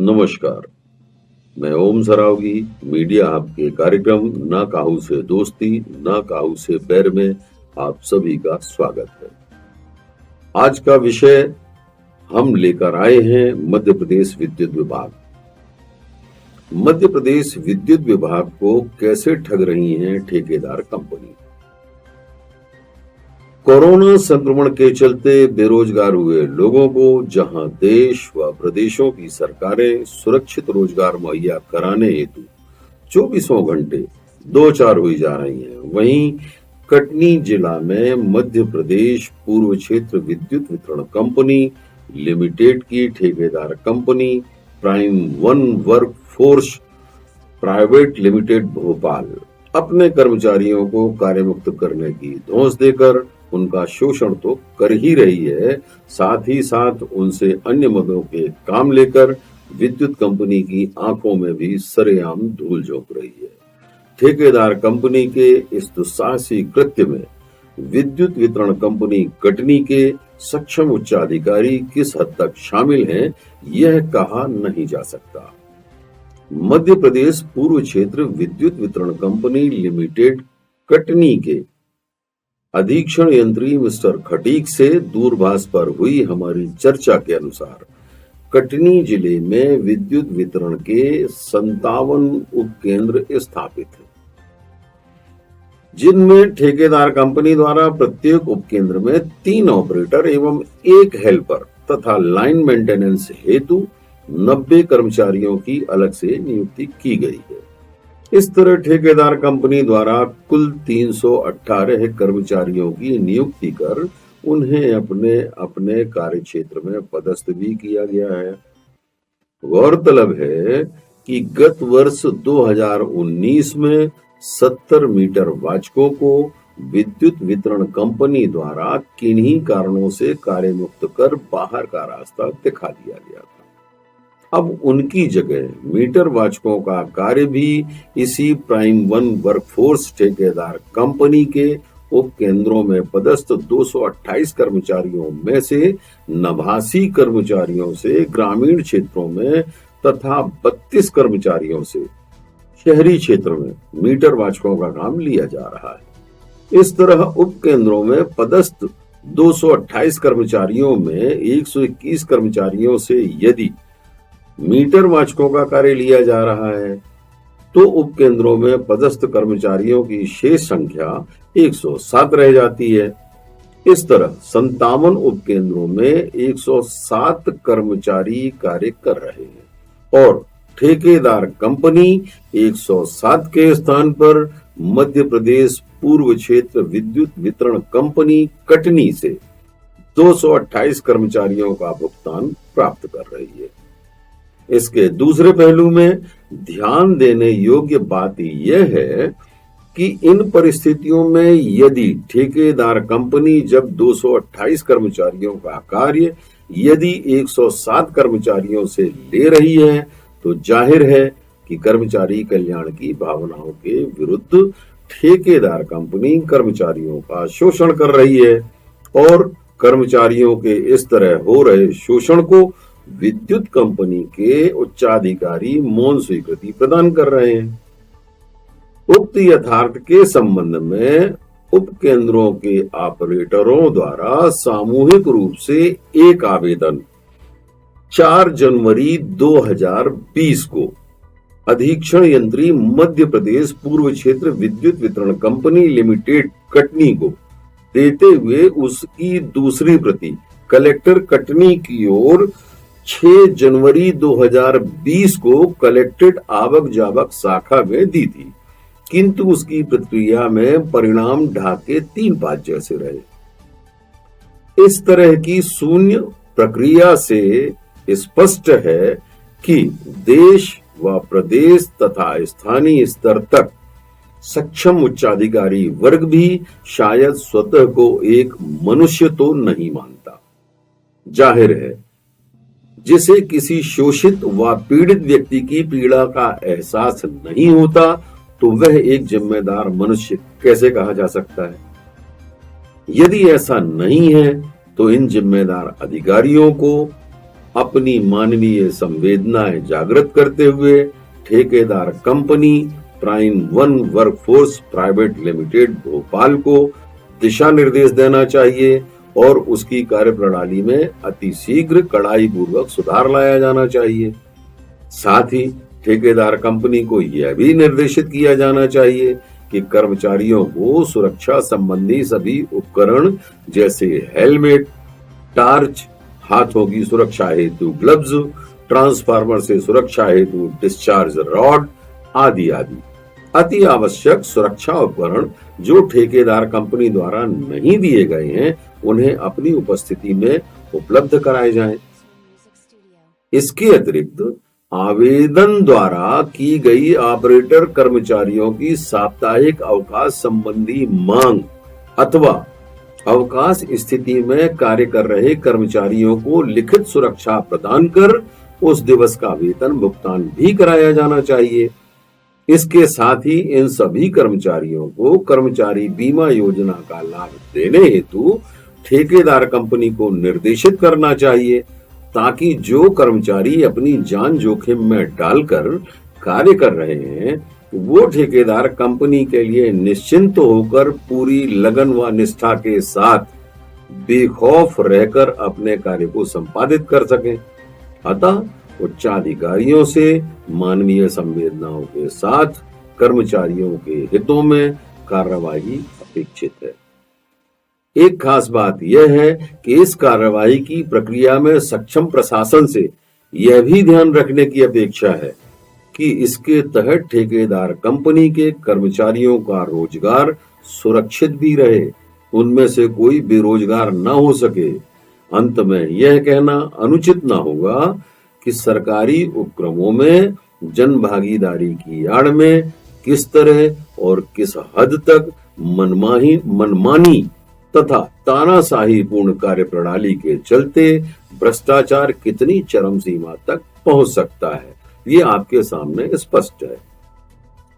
नमस्कार। मैं ओम Saraogi media hub के कार्यक्रम ना काहू से दोस्ती ना काहू से बैर में आप सभी का स्वागत है। आज का विषय हम लेकर आए हैं मध्य प्रदेश विद्युत विभाग। मध्य प्रदेश विद्युत विभाग को कैसे ठग रही हैं ठेकेदार कंपनी। कोरोना संक्रमण के चलते बेरोजगार हुए लोगों को जहां देश व प्रदेशों की सरकारें सुरक्षित रोजगार मुहैया कराने हेतु 24 घंटे दो चार हुई जा रही हैं, वहीं कटनी जिला में मध्य प्रदेश पूर्व क्षेत्र विद्युत वितरण कंपनी लिमिटेड की ठेकेदार company prime one work force private limited Bhopal अपने कर्मचारियों को कार्यमुक्त करने की धौंस देकर उनका शोषण तो कर ही रही है, साथ ही साथ उनसे अन्य मदों के काम लेकर विद्युत कंपनी की आंखों में भी सरेआम धूल झोंक रही है। ठेकेदार कंपनी के इस दुस्साहसी कृत्य में विद्युत वितरण कंपनी कटनी के सक्षम उच्चाधिकारी किस हद तक शामिल हैं, यह कहा नहीं जा सकता। मध्य प्रदेश पूर्व क्षेत्र विद्युत वितरण कंपनी लिमिटेड कटनी के अधीक्षण यंत्री मिस्टर खटीक से दूरभाष पर हुई हमारी चर्चा के अनुसार कटनी जिले में विद्युत वितरण के 57 उपकेंद्र स्थापित हैं, जिनमें ठेकेदार कंपनी द्वारा प्रत्येक उपकेंद्र में 3 ऑपरेटर एवं 1 हेल्पर तथा लाइन मेंटेनेंस हेतु 90 कर्मचारियों की अलग से नियुक्ति की गई है। इस तरह ठेकेदार कंपनी द्वारा कुल 318 कर्मचारियों की नियुक्ति कर उन्हें अपने अपने कार्य क्षेत्र में पदस्थ भी किया गया है। गौरतलब है कि गत वर्ष 2019 में 70 मीटर वाचकों को विद्युत वितरण कंपनी द्वारा किन्हीं कारणों से कार्यमुक्त कर बाहर का रास्ता दिखा दिया गया था। अब उनकी जगह मीटर वाचकों का कार्य भी इसी प्राइम वन वर्कफोर्स ठेकेदार कंपनी के उपकेंद्रों में पदस्थ 228 कर्मचारियों में से 89 कर्मचारियों से ग्रामीण क्षेत्रों में तथा 32 कर्मचारियों से शहरी क्षेत्र में मीटर वाचकों का काम लिया जा रहा है। इस तरह उपकेंद्रों में पदस्थ 228 कर्मचारियों में 121 कर्मचारियों से यदि मीटर वाचकों का कार्य लिया जा रहा है तो उपकेंद्रों में पदस्थ कर्मचारियों की शेष संख्या 107 रह जाती है। इस तरह 57 उपकेंद्रों में 107 कर्मचारी कार्य कर रहे हैं और ठेकेदार कंपनी 107 के स्थान पर मध्य प्रदेश पूर्व क्षेत्र विद्युत वितरण कंपनी कटनी से 228 कर्मचारियों का भुगतान प्राप्त कर रही है। इसके दूसरे पहलू में ध्यान देने योग्य बात यह है कि इन परिस्थितियों में यदि ठेकेदार कंपनी जब 228 कर्मचारियों का कार्य यदि 107 कर्मचारियों से ले रही है तो जाहिर है कि कर्मचारी कल्याण की भावनाओं के विरुद्ध ठेकेदार कंपनी कर्मचारियों का शोषण कर रही है और कर्मचारियों के इस तरह हो रहे शोषण को विद्युत कंपनी के उच्चाधिकारी मौन स्वीकृति प्रदान कर रहे हैं। उक्त यथार्थ के संबंध में उपकेंद्रों के ऑपरेटरों द्वारा सामूहिक रूप से एक आवेदन 4 जनवरी 2020 को अधीक्षण यंत्री मध्य प्रदेश पूर्व क्षेत्र विद्युत वितरण कंपनी लिमिटेड कटनी को देते हुए उसकी दूसरी प्रति कलेक्टर कटनी की ओर 6 जनवरी 2020 को कलेक्टेड आवक जावक शाखा में दी थी, किंतु उसकी प्रतिक्रिया में परिणाम ढाके 3-5 जैसे रहे। इस तरह की शून्य प्रक्रिया से स्पष्ट है कि देश व प्रदेश तथा स्थानीय स्तर तक सक्षम उच्चाधिकारी वर्ग भी शायद स्वतः को एक मनुष्य तो नहीं मानता। जाहिर है जिसे किसी शोषित व पीड़ित व्यक्ति की पीड़ा का एहसास नहीं होता तो वह एक जिम्मेदार मनुष्य कैसे कहा जा सकता है। यदि ऐसा नहीं है तो इन जिम्मेदार अधिकारियों को अपनी मानवीय संवेदनाएं जागृत करते हुए ठेकेदार company prime one workforce private limited Bhopal को दिशा निर्देश देना चाहिए और उसकी कार्यप्रणाली में अतिशीघ्र कड़ाई पूर्वक सुधार लाया जाना चाहिए। साथ ही ठेकेदार कंपनी को यह भी निर्देशित किया जाना चाहिए कि कर्मचारियों को सुरक्षा संबंधी सभी उपकरण जैसे हेलमेट, टार्च, हाथों की सुरक्षा हेतु ग्लव्स, ट्रांसफार्मर से सुरक्षा हेतु डिस्चार्ज रॉड आदि आदि अति आवश्यक सुरक्षा उपकरण जो ठेकेदार कंपनी द्वारा नहीं दिए गए हैं उन्हें अपनी उपस्थिति में उपलब्ध कराए जाएं। इसके अतिरिक्त आवेदन द्वारा की गई ऑपरेटर कर्मचारियों की साप्ताहिक अवकाश संबंधी मांग अथवा अवकाश स्थिति में कार्य कर रहे कर्मचारियों को लिखित सुरक्षा प्रदान कर उस दिवस का वेतन भुगतान भी कराया जाना चाहिए। इसके साथ ही इन सभी कर्मचारियों को कर्मचारी बीमा योजना का लाभ देने हेतु ठेकेदार कंपनी को निर्देशित करना चाहिए ताकि जो कर्मचारी अपनी जान जोखिम में डालकर कार्य कर रहे हैं वो ठेकेदार कंपनी के लिए निश्चिंत होकर पूरी लगन व निष्ठा के साथ बेखौफ रहकर अपने कार्य को संपादित कर सकें। अतः उच्चाधिकारियों से मानवीय संवेदनाओं के साथ कर्मचारियों के हितों में कार्रवाई अपेक्षित है। एक खास बात यह है कि इस कार्रवाई की प्रक्रिया में सक्षम प्रशासन से यह भी ध्यान रखने की अपेक्षा है कि इसके तहत ठेकेदार कंपनी के कर्मचारियों का रोजगार सुरक्षित भी रहे, उनमें से कोई बेरोजगार न हो सके। अंत में यह कहना अनुचित न होगा कि सरकारी उपक्रमों में जन भागीदारी की आड़ में किस तरह और किस हद तक मनमानी तथा तानाशाही पूर्ण कार्यप्रणाली के चलते भ्रष्टाचार कितनी चरम सीमा तक पहुंच सकता है, ये आपके सामने स्पष्ट है।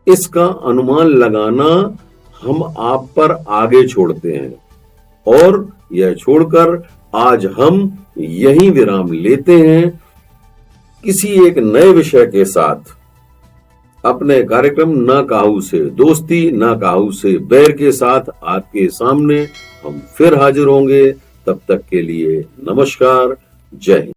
इसका अनुमान लगाना हम आप पर आगे छोड़ते हैं और यह छोड़कर आज हम यही विराम लेते हैं किसी एक नए विषय के साथ। अपने कार्यक्रम ना काहू से दोस्ती ना काहू से बैर के साथ आपके सामने हम फिर हाजिर होंगे। तब तक के लिए नमस्कार, जय हिंद।